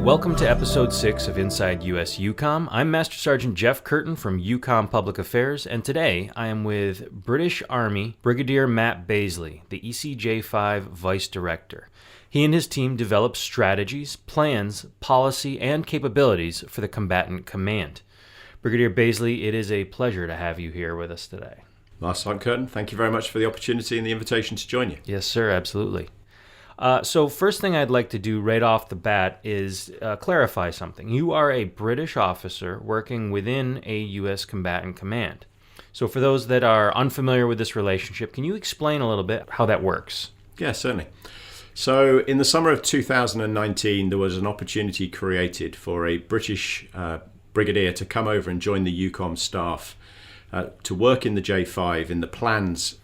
Welcome to episode 6 of Inside USEUCOM. I'm Master Sergeant Jeff Curtin from EUCOM Public Affairs, and today I am with British Army Brigadier Bazeley, the ECJ-5 Vice Director. He and his team develop strategies, plans, policy, and capabilities for the combatant command. Brigadier Bazeley, it is a pleasure to have you here with us today. Master Sergeant Curtin, thank you very much for the opportunity and the invitation to join you. Yes, sir, absolutely. So first thing I'd like to do right off the bat is clarify something. You are a British officer working within a U.S. combatant command. So for those that are unfamiliar with this relationship, can you explain a little bit how that works? Yeah, certainly. So in the summer of 2019, there was an opportunity created for a British brigadier to come over and join the EUCOM staff to work in the J5 in the plans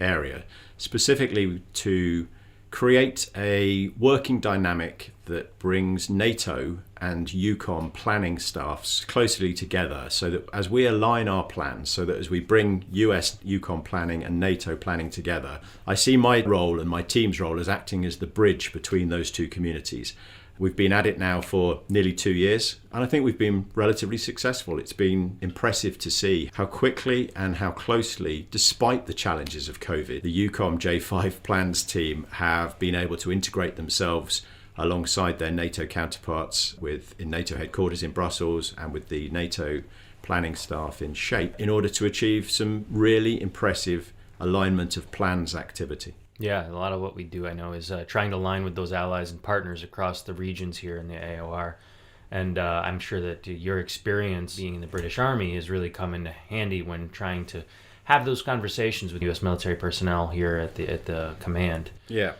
area, specifically to create a working dynamic that brings NATO and EUCOM planning staffs closely together so that as we align our plans, so that as we bring US EUCOM planning and NATO planning together, I see my role and my team's role as acting as the bridge between those two communities. We've been at it now for nearly 2 years, and I think we've been relatively successful. It's been impressive to see how quickly and how closely, despite the challenges of COVID, the EUCOM J5 plans team have been able to integrate themselves alongside their NATO counterparts in NATO headquarters in Brussels and with the NATO planning staff in SHAPE in order to achieve some really impressive alignment of plans activity. Yeah, a lot of what we do, I know, is trying to align with those allies and partners across the regions here in the AOR. And I'm sure that your experience being in the British Army has really come into handy when trying to have those conversations with U.S. military personnel here at the command. Yeah,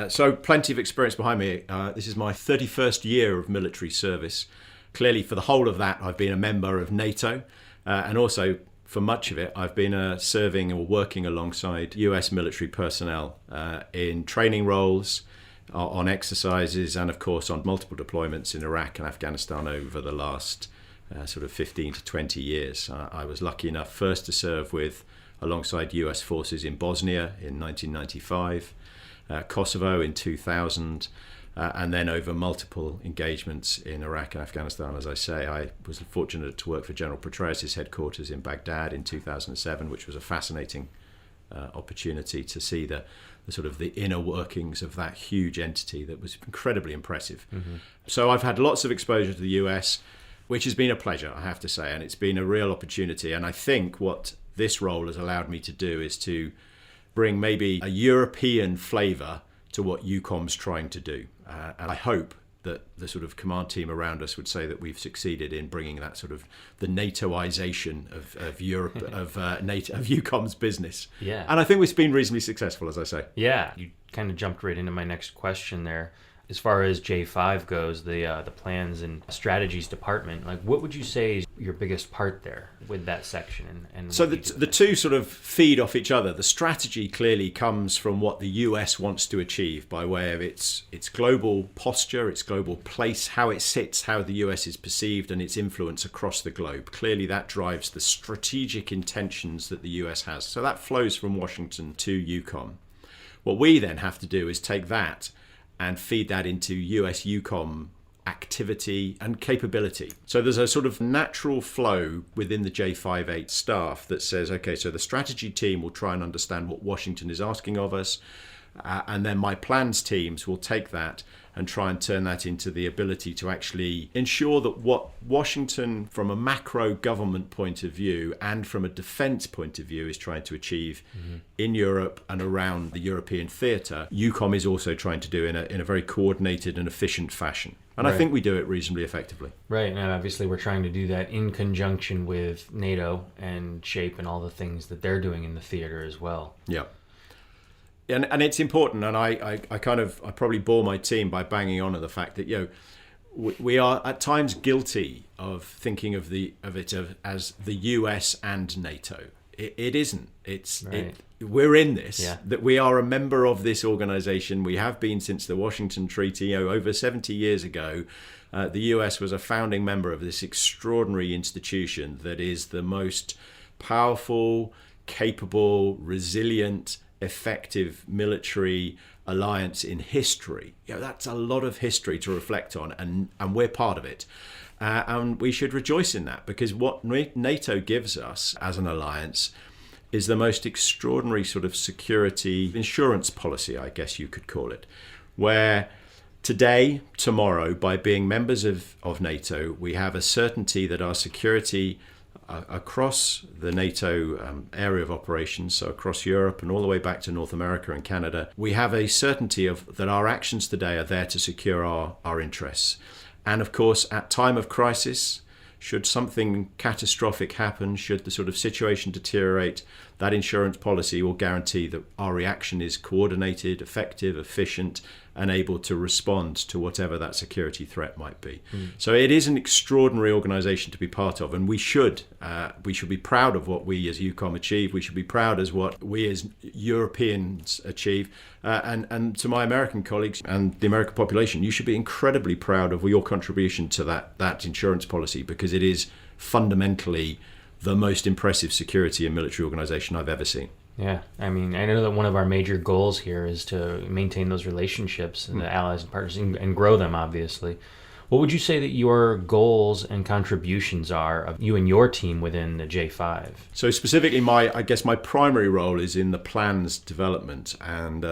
so plenty of experience behind me. This is my 31st year of military service. Clearly, for the whole of that, I've been a member of NATO and also for much of it, I've been serving or working alongside US military personnel in training roles, on exercises, and of course on multiple deployments in Iraq and Afghanistan over the last sort of 15 to 20 years. I was lucky enough first to serve alongside US forces in Bosnia in 1995, Kosovo in 2000, and then over multiple engagements in Iraq and Afghanistan. As I say, I was fortunate to work for General Petraeus' headquarters in Baghdad in 2007, which was a fascinating opportunity to see the sort of the inner workings of that huge entity that was incredibly impressive. Mm-hmm. So I've had lots of exposure to the US, which has been a pleasure, I have to say, and it's been a real opportunity. And I think what this role has allowed me to do is to bring maybe a European flavour to what EUCOM's trying to do. And I hope that the sort of command team around us would say that we've succeeded in bringing that sort of the NATOization of Europe, of NATO, of EUCOM's business. Yeah. And I think we've been reasonably successful, as I say. Yeah, you kind of jumped right into my next question there. As far as J5 goes, the plans and strategies department, like what would you say is your biggest part there with that section? And so the two sort of feed off each other. The strategy clearly comes from what the US wants to achieve by way of its global posture, its global place, how it sits, how the US is perceived, and its influence across the globe. Clearly that drives the strategic intentions that the US has. So that flows from Washington to EUCOM. What we then have to do is take that and feed that into US EUCOM activity and capability. So there's a sort of natural flow within the J58 staff that says, okay, so the strategy team will try and understand what Washington is asking of us, and then my plans teams will take that and try and turn that into the ability to actually ensure that what Washington, from a macro government point of view and from a defence point of view, is trying to achieve in Europe and around the European theatre, EUCOM is also trying to do in a very coordinated and efficient fashion. And right. I think we do it reasonably effectively. Right, and obviously we're trying to do that in conjunction with NATO and SHAPE and all the things that they're doing in the theatre as well. Yeah. And it's important, and I probably bore my team by banging on at the fact that we are at times guilty of thinking of it as the US and NATO. It isn't. We're in this. Yeah. That we are a member of this organisation. We have been since the Washington Treaty, over 70 years ago. The US was a founding member of this extraordinary institution that is the most powerful, capable, resilient, effective military alliance in history. That's a lot of history to reflect on, and we're part of it. And we should rejoice in that, because what NATO gives us as an alliance is the most extraordinary sort of security insurance policy, I guess you could call it, where today, tomorrow, by being members of NATO, we have a certainty that our security across the NATO area of operations, so across Europe and all the way back to North America and Canada, we have a certainty that our actions today are there to secure our interests. And of course, at time of crisis, should something catastrophic happen, should the sort of situation deteriorate, that insurance policy will guarantee that our reaction is coordinated, effective, efficient, and able to respond to whatever that security threat might be. So it is an extraordinary organisation to be part of, and we should be proud of what we as EUCOM achieve. We should be proud as what we as Europeans achieve. And to my American colleagues and the American population, you should be incredibly proud of your contribution to that insurance policy, because it is fundamentally the most impressive security and military organisation I've ever seen. Yeah, I mean, I know that one of our major goals here is to maintain those relationships and the allies and partners and grow them, obviously. What would you say that your goals and contributions are of you and your team within the J5? So specifically, I guess my primary role is in the plans development. And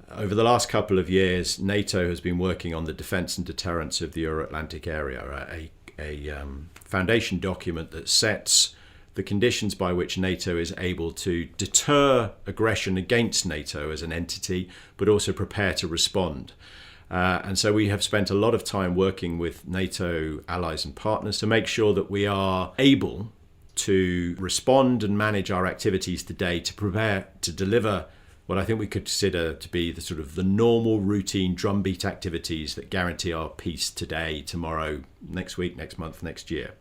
over the last couple of years, NATO has been working on the defence and deterrence of the Euro-Atlantic area, a foundation document that sets the conditions by which NATO is able to deter aggression against NATO as an entity, but also prepare to respond. And so we have spent a lot of time working with NATO allies and partners to make sure that we are able to respond and manage our activities today to prepare to deliver what I think we could consider to be the sort of the normal routine drumbeat activities that guarantee our peace today, tomorrow, next week, next month, next year.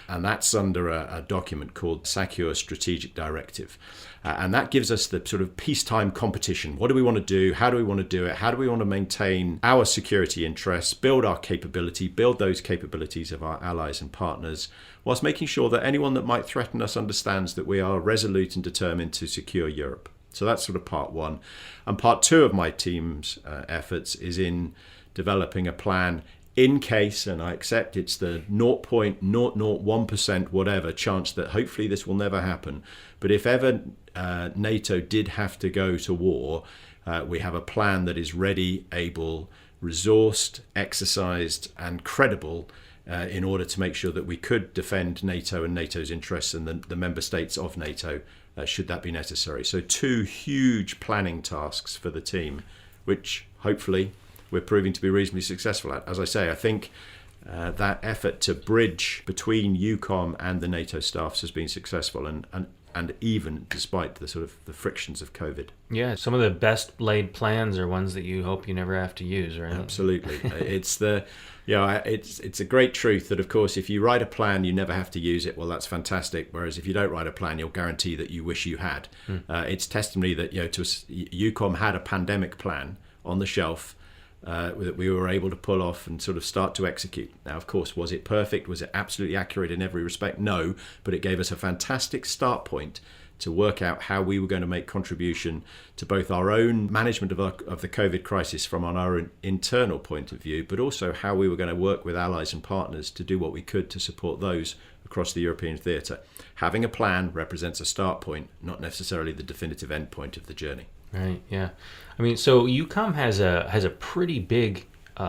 And that's under a document called Secure Strategic Directive. And that gives us the sort of peacetime competition. What do we want to do? How do we want to do it? How do we want to maintain our security interests, build our capability, build those capabilities of our allies and partners, whilst making sure that anyone that might threaten us understands that we are resolute and determined to secure Europe. So that's sort of part one. And part two of my team's efforts is in developing a plan in case, and I accept it's the 0.001% whatever chance that hopefully this will never happen, but if ever NATO did have to go to war, we have a plan that is ready, able, resourced, exercised, and credible in order to make sure that we could defend NATO and NATO's interests and the member states of NATO should that be necessary. So two huge planning tasks for the team, which hopefully we're proving to be reasonably successful at. As I say, I think that effort to bridge between EUCOM and the NATO staffs has been successful, and even despite the sort of the frictions of COVID. Yeah, some of the best laid plans are ones that you hope you never have to use, right? Absolutely. It's a great truth that, of course, if you write a plan, you never have to use it. Well, that's fantastic. Whereas if you don't write a plan, you'll guarantee that you wish you had. It's testimony that EUCOM had a pandemic plan on the shelf that we were able to pull off and sort of start to execute. Now, of course, was it perfect? Was it absolutely accurate in every respect? No, but it gave us a fantastic start point to work out how we were going to make contribution to both our own management of the COVID crisis from our own internal point of view, but also how we were going to work with allies and partners to do what we could to support those across the European theatre. Having a plan represents a start point, not necessarily the definitive end point of the journey. Right, yeah. I mean, so EUCOM has a pretty big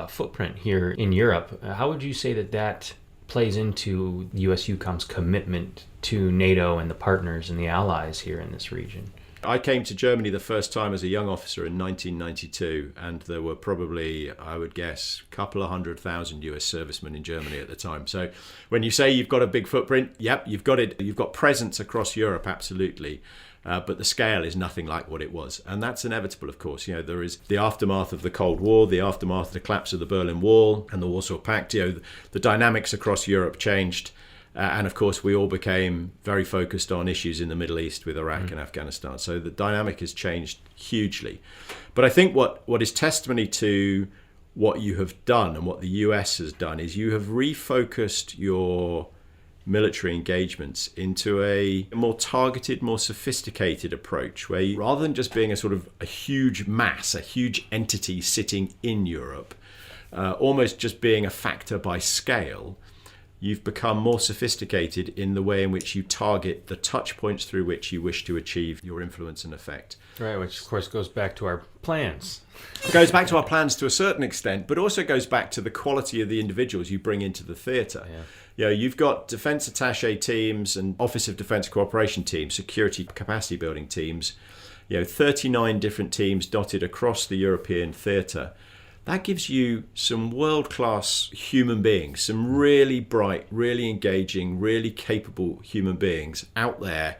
footprint here in Europe. How would you say that plays into US EUCOM's commitment to NATO and the partners and the allies here in this region? I came to Germany the first time as a young officer in 1992, and there were probably, I would guess, a couple of 100,000 US servicemen in Germany at the time. So when you say you've got a big footprint, yep, you've got it. You've got presence across Europe, absolutely. But the scale is nothing like what it was. And that's inevitable, of course. There is the aftermath of the Cold War, the aftermath of the collapse of the Berlin Wall and the Warsaw Pact. The dynamics across Europe changed. And of course, we all became very focused on issues in the Middle East with Iraq and Afghanistan. So the dynamic has changed hugely. But I think what is testimony to what you have done and what the US has done is you have refocused your military engagements into a more targeted, more sophisticated approach, where you, rather than just being a sort of a huge mass, a huge entity sitting in Europe, almost just being a factor by scale, you've become more sophisticated in the way in which you target the touch points through which you wish to achieve your influence and effect. Right, which of course goes back to our plans. It goes back to our plans to a certain extent, but also goes back to the quality of the individuals you bring into the theatre. Yeah. You know, you've got defence attaché teams and Office of Defence Cooperation teams, security capacity building teams, 39 different teams dotted across the European theatre. That gives you some world-class human beings, some really bright, really engaging, really capable human beings out there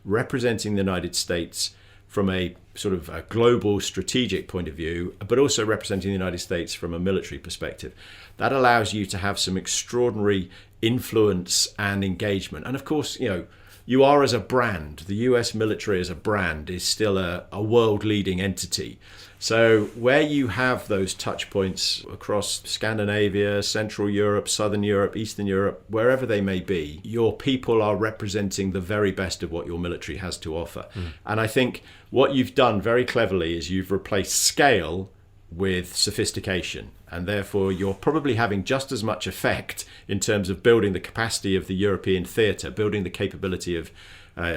representing the United States from a sort of a global strategic point of view, but also representing the United States from a military perspective. That allows you to have some extraordinary influence and engagement. And of course, you are as a brand, the US military as a brand is still a world-leading entity. So where you have those touch points across Scandinavia, Central Europe, Southern Europe, Eastern Europe, wherever they may be, your people are representing the very best of what your military has to offer. And I think what you've done very cleverly is you've replaced scale with sophistication, and therefore you're probably having just as much effect in terms of building the capacity of the European theatre, building the capability of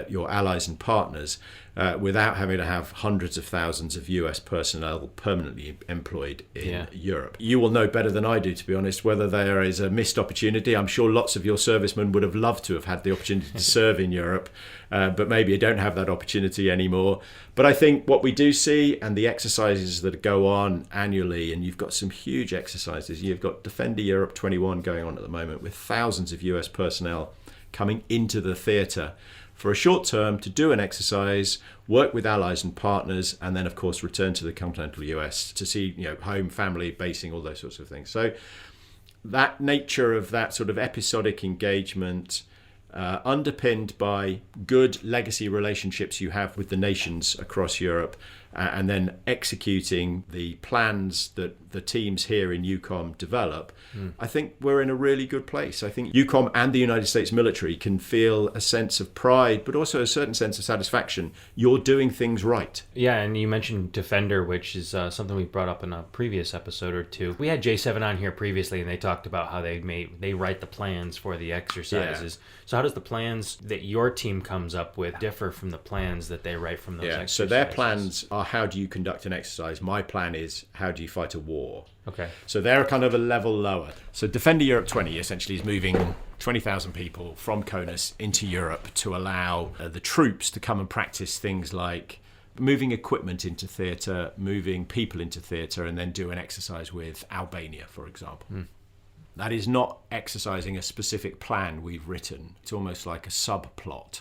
your allies and partners, without having to have hundreds of thousands of US personnel permanently employed in Europe. You will know better than I do, to be honest, whether there is a missed opportunity. I'm sure lots of your servicemen would have loved to have had the opportunity to serve in Europe, but maybe you don't have that opportunity anymore. But I think what we do see, and the exercises that go on annually, and you've got some huge exercises. You've got Defender Europe 21 going on at the moment with thousands of US personnel coming into the theatre for a short term to do an exercise, work with allies and partners, and then of course return to the continental US to see home, family, basing, all those sorts of things. So that nature of that sort of episodic engagement, underpinned by good legacy relationships you have with the nations across Europe, and then executing the plans that the teams here in EUCOM develop, I think we're in a really good place. I think EUCOM and the United States military can feel a sense of pride, but also a certain sense of satisfaction. You're doing things right. Yeah, and you mentioned Defender, which is something we brought up in a previous episode or two. We had J7 on here previously, and they talked about how they write the plans for the exercises. Yeah. So how does the plans that your team comes up with differ from the plans that they write from those exercises? So their plans are how do you conduct an exercise. My plan is how do you fight a war. Okay. So they're kind of a level lower. So Defender Europe 20 essentially is moving 20,000 people from CONUS into Europe to allow the troops to come and practice things like moving equipment into theatre, moving people into theatre, and then do an exercise with Albania, for example. That is not exercising a specific plan we've written. It's almost like a subplot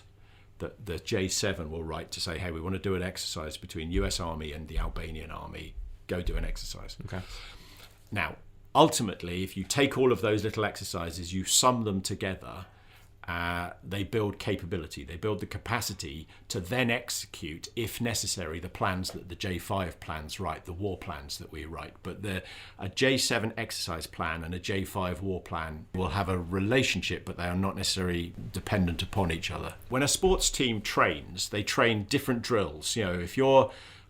that the J7 will write to say, hey, we want to do an exercise between US Army and the Albanian Army. Go do an exercise. Okay. Now, ultimately, if you take all of those little exercises, you sum them together, they build capability. They build the capacity to then execute, if necessary, the plans that the J5 plans write, the war plans that we write. But a J7 exercise plan and a J5 war plan will have a relationship, but they are not necessarily dependent upon each other. When a sports team trains, they train different drills.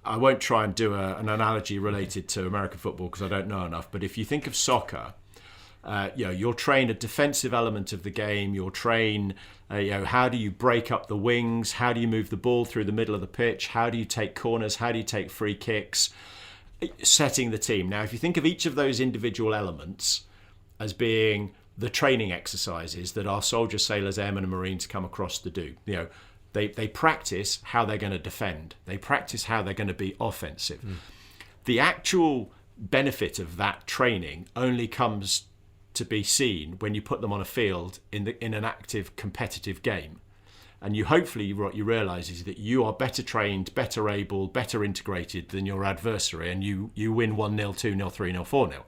I won't try and do an analogy related to American football because I don't know enough, but if you think of soccer, you'll train a defensive element of the game. You'll train, how do you break up the wings? How do you move the ball through the middle of the pitch? How do you take corners? How do you take free kicks? Setting the team. Now, if you think of each of those individual elements as being the training exercises that our soldiers, sailors, airmen, and Marines come across to do, they practice how they're going to defend. They practice how they're going to be offensive. The actual benefit of that training only comes to be seen when you put them on a field in an active competitive game. And hopefully what you realise is that you are better trained, better able, better integrated than your adversary, and you win 1-0, 2-0, 3-0, 4-0.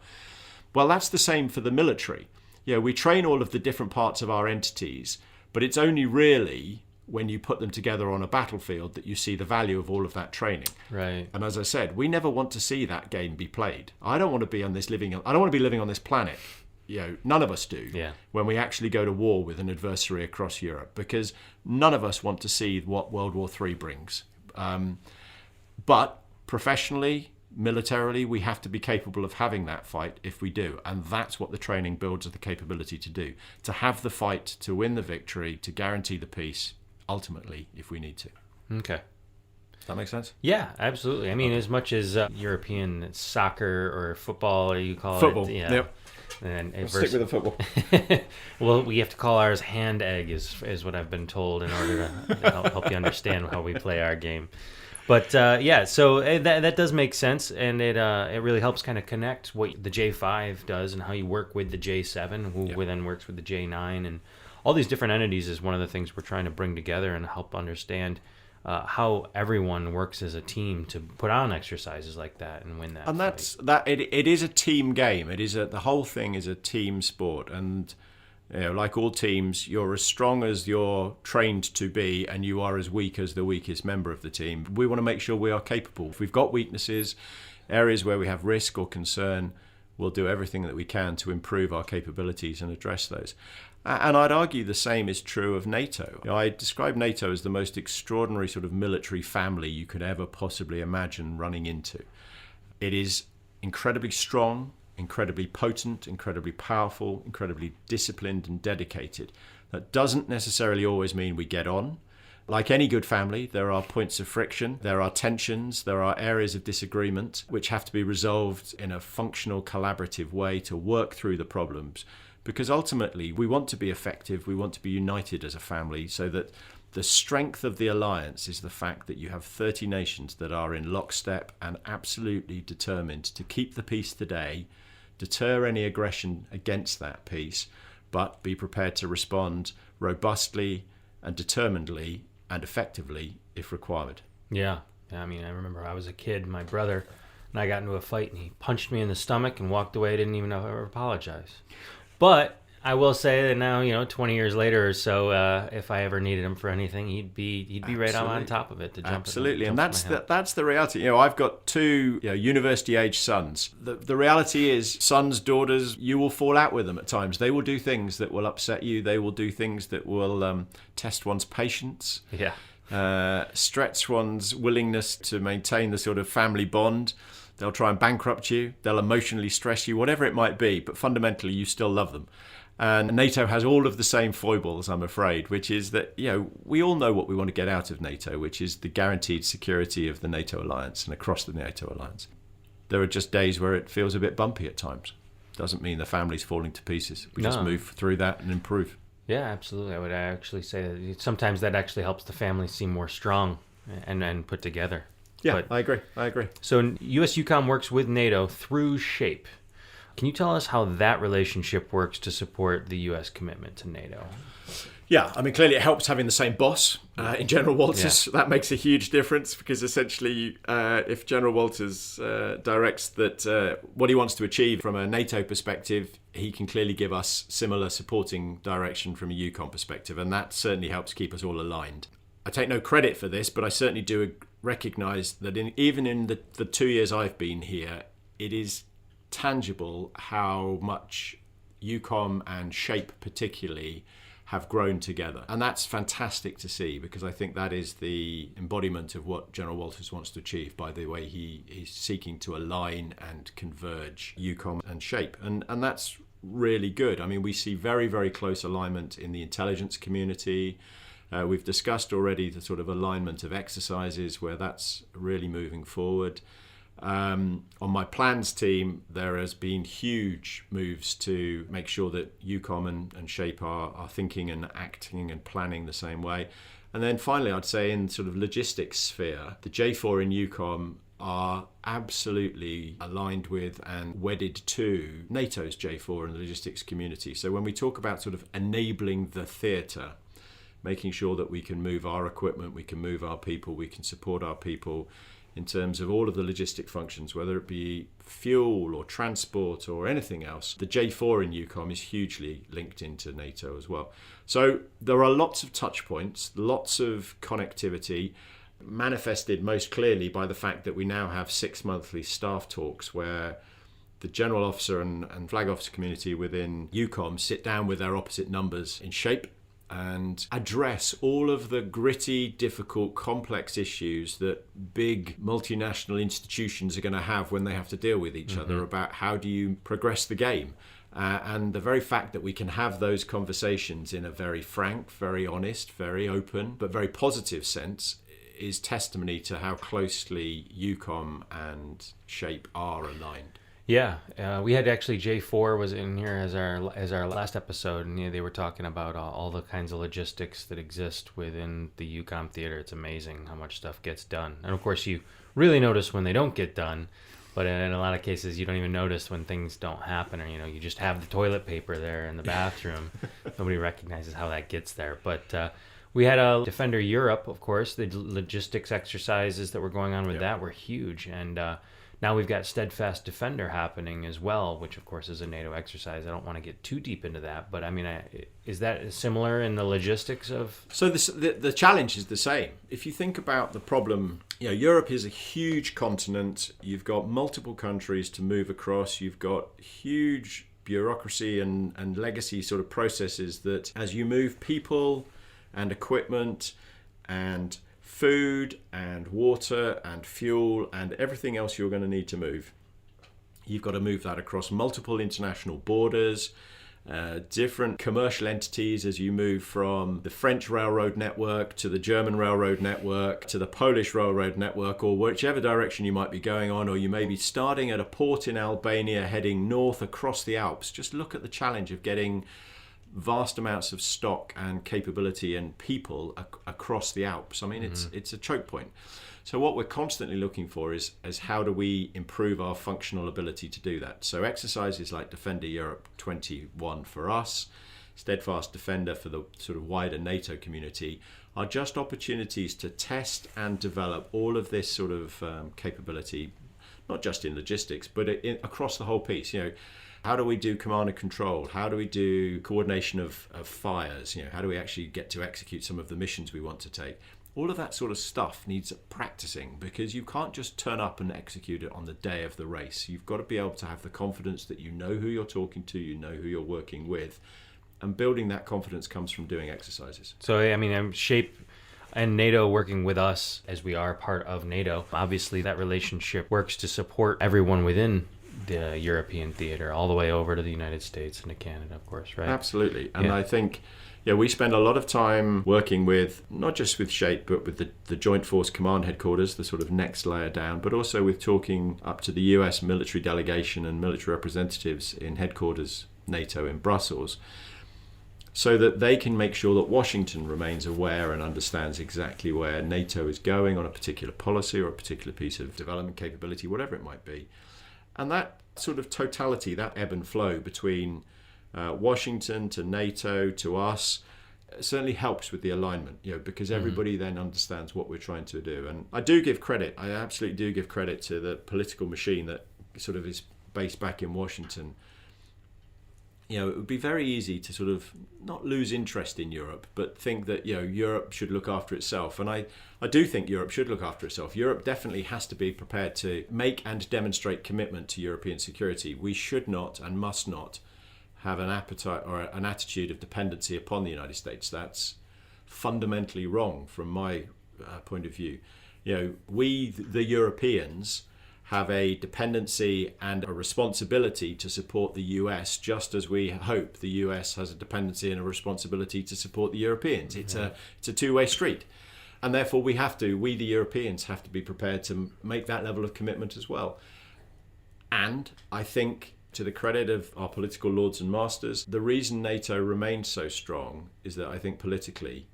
Well, that's the same for the military. We train all of the different parts of our entities, but it's only really when you put them together on a battlefield that you see the value of all of that training. Right. And as I said, we never want to see that game be played. I don't want to be living on this planet none of us do, Yeah. when we actually go to war with an adversary across Europe, because none of us want to see what World War III brings. But professionally, militarily, we have to be capable of having that fight if we do. And that's what the training builds the capability to do, to have the fight, to win the victory, to guarantee the peace, ultimately, if we need to. Okay. Does that make sense? Yeah, absolutely. I mean, as much as European soccer or football, or you call Football. it. Yeah. Yep. And Stick with the football. Well, we have to call ours hand egg, is what I've been told, in order to help you understand how we play our game. But so that does make sense, and it really helps kind of connect what the J5 does and how you work with the J7, who then works with the J9, and all these different entities is one of the things we're trying to bring together and help understand how everyone works as a team to put on exercises like that and win that. And fight. it is a team game. The whole thing is a team sport, and like all teams, you're as strong as you're trained to be, and you are as weak as the weakest member of the team. We want to make sure we are capable. If we've got weaknesses, areas where we have risk or concern, we'll do everything that we can to improve our capabilities and address those. And I'd argue the same is true of NATO. I describe NATO as the most extraordinary sort of military family you could ever possibly imagine running into. It is incredibly strong, incredibly potent, incredibly powerful, incredibly disciplined and dedicated. That doesn't necessarily always mean we get on. Like any good family, there are points of friction, there are tensions, there are areas of disagreement which have to be resolved in a functional, collaborative way to work through the problems. Because ultimately, we want to be effective, we want to be united as a family, so that the strength of the alliance is the fact that you have 30 nations that are in lockstep and absolutely determined to keep the peace today, deter any aggression against that peace, but be prepared to respond robustly and determinedly and effectively if required. Yeah. I mean, I remember I was a kid, my brother and I got into a fight, and he punched me in the stomach and walked away. Didn't even ever apologize. But I will say that now, 20 years later or so, if I ever needed him for anything, he'd be right on top of it to jump. Absolutely, and that's the reality. I've got two university-age sons. The reality is, sons, daughters, you will fall out with them at times. They will do things that will upset you. They will do things that will test one's patience. Yeah. Stretch one's willingness to maintain the sort of family bond. They'll try and bankrupt you. They'll emotionally stress you, whatever it might be. But fundamentally, you still love them. And NATO has all of the same foibles, I'm afraid, which is that, we all know what we want to get out of NATO, which is the guaranteed security of the NATO alliance and across the NATO alliance. There are just days where it feels a bit bumpy at times. Doesn't mean the family's falling to pieces. We just move through that and improve. Yeah, absolutely. I would actually say that sometimes that actually helps the family seem more strong and put together. Yeah, I agree. So USEUCOM works with NATO through SHAPE. Can you tell us how that relationship works to support the U.S. commitment to NATO? Yeah, I mean, clearly it helps having the same boss in General Walters. Yeah. That makes a huge difference, because essentially if General Walters directs that what he wants to achieve from a NATO perspective, he can clearly give us similar supporting direction from a EUCOM perspective, and that certainly helps keep us all aligned. I take no credit for this, but I certainly do recognise that even in the 2 years I've been here, it is tangible how much EUCOM and SHAPE particularly have grown together. And that's fantastic to see, because I think that is the embodiment of what General Walters wants to achieve by the way he's seeking to align and converge EUCOM and SHAPE. And that's really good. I mean, we see very, very close alignment in the intelligence community. We've discussed already the sort of alignment of exercises where that's really moving forward. On my plans team, there has been huge moves to make sure that EUCOM and SHAPE are thinking and acting and planning the same way. And then finally, I'd say in sort of logistics sphere, the J4 in EUCOM are absolutely aligned with and wedded to NATO's J4 and the logistics community. So when we talk about sort of enabling the theatre, making sure that we can move our equipment, we can move our people, we can support our people in terms of all of the logistic functions, whether it be fuel or transport or anything else, the J4 in EUCOM is hugely linked into NATO as well. So there are lots of touch points, lots of connectivity, manifested most clearly by the fact that we now have 6 monthly staff talks where the general officer and flag officer community within EUCOM sit down with their opposite numbers in shape and address all of the gritty, difficult, complex issues that big multinational institutions are going to have when they have to deal with each other about how do you progress the game. And the very fact that we can have those conversations in a very frank, very honest, very open, but very positive sense is testimony to how closely EUCOM and SHAPE are aligned. Yeah, we had actually J4 was in here as our last episode, and they were talking about all the kinds of logistics that exist within the EUCOM theater. It's amazing how much stuff gets done, and of course you really notice when they don't get done, but in a lot of cases you don't even notice when things don't happen, or you just have the toilet paper there in the bathroom. Nobody recognizes how that gets there, but. We had a Defender Europe, of course. The logistics exercises that were going on with that were huge, and now we've got Steadfast Defender happening as well, which of course is a NATO exercise. I don't want to get too deep into that, but I mean, is that similar in the logistics of? So the challenge is the same. If you think about the problem, Europe is a huge continent. You've got multiple countries to move across. You've got huge bureaucracy and legacy sort of processes that as you move people and equipment and food and water and fuel and everything else you're going to need to move. You've got to move that across multiple international borders, different commercial entities as you move from the French railroad network to the German railroad network to the Polish railroad network, or whichever direction you might be going on, or you may be starting at a port in Albania heading north across the Alps. Just look at the challenge of getting vast amounts of stock and capability and people across the Alps. I mean, it's a choke point. So what we're constantly looking for is how do we improve our functional ability to do that? So exercises like Defender Europe 21 for us, Steadfast Defender for the sort of wider NATO community are just opportunities to test and develop all of this sort of capability, not just in logistics, but across the whole piece. How do we do command and control? How do we do coordination of fires? How do we actually get to execute some of the missions we want to take? All of that sort of stuff needs practicing, because you can't just turn up and execute it on the day of the race. You've got to be able to have the confidence that you know who you're talking to, you know who you're working with, and building that confidence comes from doing exercises. So, I mean, SHAPE and NATO working with us as we are part of NATO, obviously that relationship works to support everyone within the European theater all the way over to the United States and to Canada, of course, right? Absolutely. And I think we spend a lot of time working with, not just with SHAPE, but with the Joint Force Command Headquarters, the sort of next layer down, but also with talking up to the US military delegation and military representatives in headquarters NATO in Brussels, so that they can make sure that Washington remains aware and understands exactly where NATO is going on a particular policy or a particular piece of development capability, whatever it might be. And that sort of totality, that ebb and flow between Washington to NATO to us certainly helps with the alignment, because everybody then understands what we're trying to do. And I absolutely do give credit to the political machine that sort of is based back in Washington. It would be very easy to sort of not lose interest in Europe, but think that, Europe should look after itself. And I do think Europe should look after itself. Europe definitely has to be prepared to make and demonstrate commitment to European security. We should not and must not have an appetite or an attitude of dependency upon the United States. That's fundamentally wrong from my point of view. We, the Europeans, have a dependency and a responsibility to support the US, just as we hope the US has a dependency and a responsibility to support the Europeans. It's a two-way street. And therefore we, the Europeans, have to be prepared to make that level of commitment as well. And I think, to the credit of our political lords and masters, the reason NATO remains so strong is that I think politically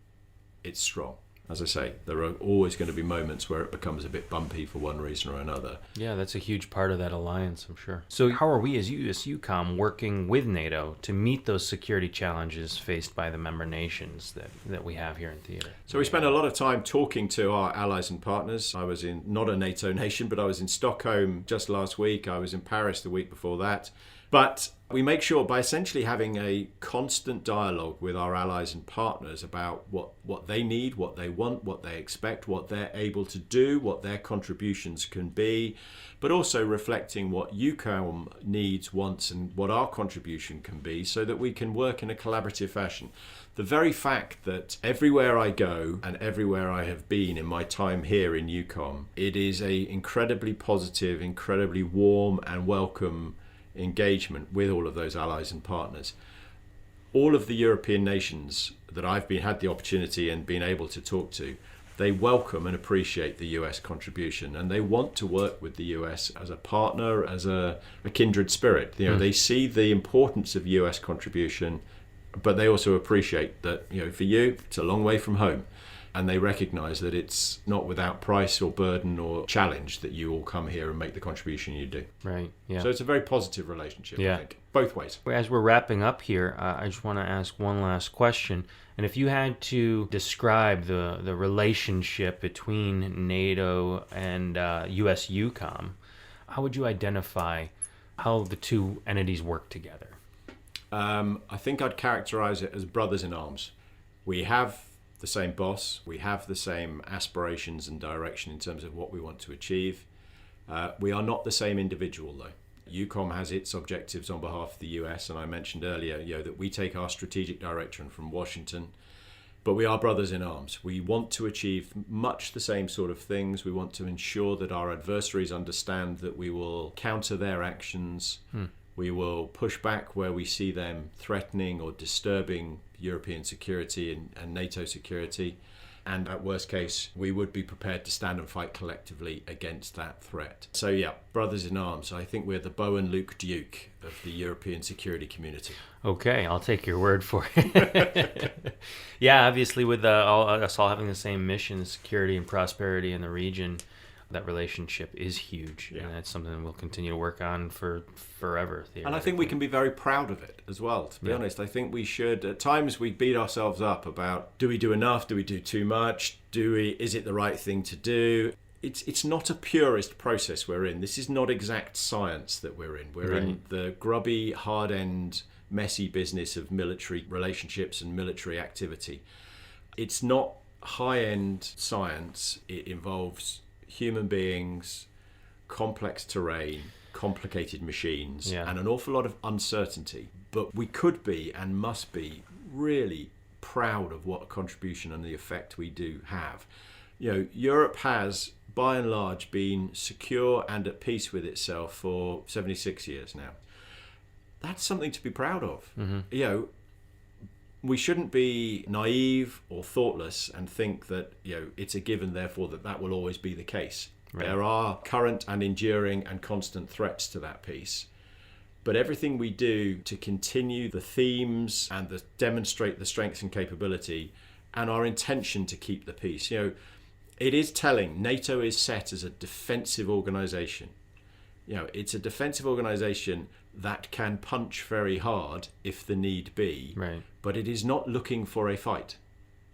it's strong. As I say, there are always going to be moments where it becomes a bit bumpy for one reason or another. Yeah, that's a huge part of that alliance, I'm sure. So how are we as USEUCOM working with NATO to meet those security challenges faced by the member nations that we have here in theater? So we spend a lot of time talking to our allies and partners. I was not a NATO nation, but I was in Stockholm just last week. I was in Paris the week before that. But We make sure by essentially having a constant dialogue with our allies and partners about what they need, what they want, what they expect, what they're able to do, what their contributions can be, but also reflecting what EUCOM needs, wants, and what our contribution can be, so that we can work in a collaborative fashion. The very fact that everywhere I go and everywhere I have been in my time here in EUCOM, it is a incredibly positive, incredibly warm and welcome engagement with all of those allies and partners. All of the European nations that I've had the opportunity and been able to talk to, they welcome and appreciate the US contribution, and they want to work with the US as a partner, as a kindred spirit. They see the importance of US contribution, but they also appreciate that, for you, it's a long way from home. And they recognise that it's not without price or burden or challenge that you all come here and make the contribution you do. Right, yeah. So it's a very positive relationship, I think, both ways. As we're wrapping up here, I just want to ask one last question. And if you had to describe the relationship between NATO and USEUCOM, how would you identify how the two entities work together? I think I'd characterise it as brothers in arms. We have the same boss, we have the same aspirations and direction in terms of what we want to achieve. We are not the same individual, though. EUCOM has its objectives on behalf of the US, and I mentioned earlier that we take our strategic direction from Washington, but we are brothers in arms. We want to achieve much the same sort of things. We want to ensure that our adversaries understand that we will counter their actions. We will push back where we see them threatening or disturbing European security and NATO security. And at worst case, we would be prepared to stand and fight collectively against that threat. So yeah, brothers in arms. I think we're the Bo and Luke Duke of the European security community. Okay, I'll take your word for it. Yeah, obviously with us all having the same mission, security and prosperity in the region, that relationship is huge, and that's something we'll continue to work on for forever. And I think we can be very proud of it as well, to be honest. I think we should. At times we beat ourselves up about, do we do enough? Do we do too much? Is it the right thing to do? It's not a purist process we're in. This is not exact science that we're in. We're in the grubby, hard-end, messy business of military relationships and military activity. It's not high-end science. It involves human beings, complex terrain, complicated machines, and an awful lot of uncertainty. But we could be and must be really proud of what a contribution and the effect we do have. Europe has, by and large, been secure and at peace with itself for 76 years now. That's something to be proud of. We shouldn't be naive or thoughtless and think that it's a given, therefore that will always be the case. Right. There are current and enduring and constant threats to that peace. But everything we do to continue the themes and demonstrate the strengths and capability and our intention to keep the peace. It is telling. NATO is set as a defensive organisation. It's a defensive organisation that can punch very hard if the need be, but it is not looking for a fight.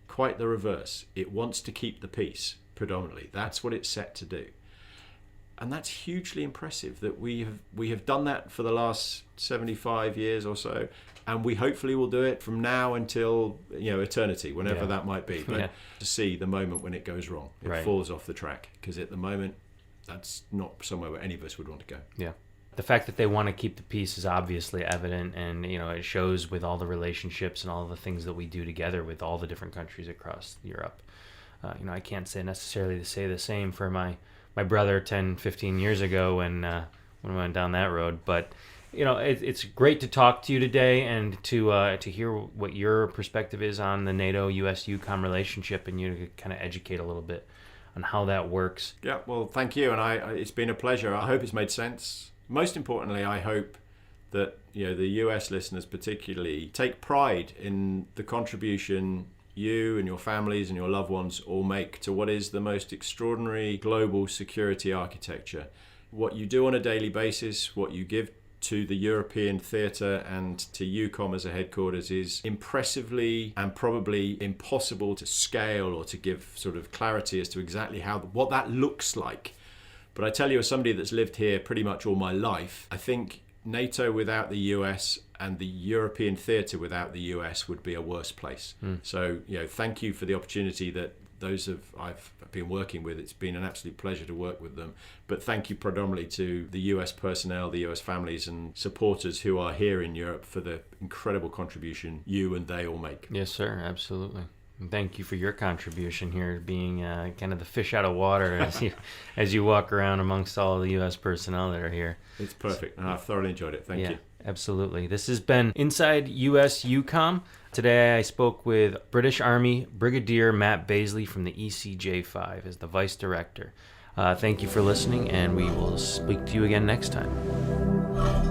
Quite the reverse. It wants to keep the peace, predominantly. That's what it's set to do. And that's hugely impressive that we have done that for the last 75 years or so, and we hopefully will do it from now until eternity, whenever that might be. But to see the moment when it goes wrong, it falls off the track, because at the moment, that's not somewhere where any of us would want to go. Yeah. The fact that they want to keep the peace is obviously evident, and it shows with all the relationships and all the things that we do together with all the different countries across Europe. I can't say necessarily to say the same for my brother 10, 15 years ago when we went down that road, but it's great to talk to you today and to hear what your perspective is on the NATO-US-EUCOM relationship, and you to kind of educate a little bit on how that works. Yeah, well, thank you, and it's been a pleasure. I hope it's made sense. Most importantly, I hope that the US listeners particularly take pride in the contribution you and your families and your loved ones all make to what is the most extraordinary global security architecture. What you do on a daily basis, what you give to the European theatre and to EUCOM as a headquarters is impressively and probably impossible to scale or to give sort of clarity as to exactly what that looks like. But I tell you, as somebody that's lived here pretty much all my life, I think NATO without the US and the European theatre without the US would be a worse place. So, thank you for the opportunity that those I've been working with. It's been an absolute pleasure to work with them. But thank you predominantly to the US personnel, the US families and supporters who are here in Europe for the incredible contribution you and they all make. Yes, sir. Absolutely. And thank you for your contribution here, being kind of the fish out of water as you walk around amongst all the U.S. personnel that are here. It's perfect. I've thoroughly enjoyed it. Thank you. Absolutely. This has been Inside USEUCOM. Today I spoke with British Army Brigadier Matt Bazeley from the ECJ-5 as the Vice Director. Thank you for listening, and we will speak to you again next time.